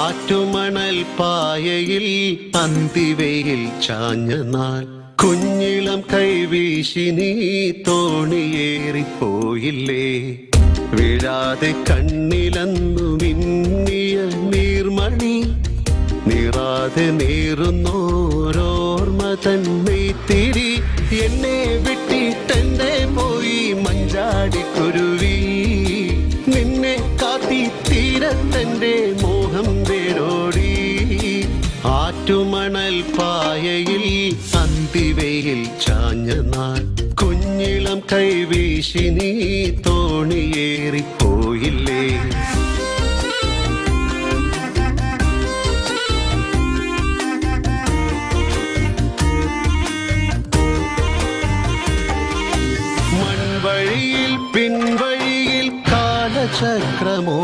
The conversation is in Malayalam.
ആറ്റുമണൽ പായയിൽ അന്തിവയിൽ ചാഞ്ഞ നാൾ കുഞ്ഞിളം കൈവീശി നീ തോണിയേറിപ്പോയില്ലേ. വീഴാതെ കണ്ണിലന്നു മിന്നിയ നീർമണി നീറാതെ നീറുന്നോരോർമ്മ തന്നെത്തിരി. എന്നെ വിട്ടിട്ടെന്റെ പോയി മഞ്ചാടിക്കുരുവി, നിന്നെ കാത്തി തീരത്തെന്റെ മോഹം വേരോടി. ആറ്റുമണൽ പായയിൽ അന്തിവയിൽ ചാഞ്ഞ നാൾ കുഞ്ഞിളം കൈവീശി നീ തോണിയേറിപ്പോയില്ലേ. മൺവഴിയിൽ പിൻവഴിയിൽ കാലചക്രമോ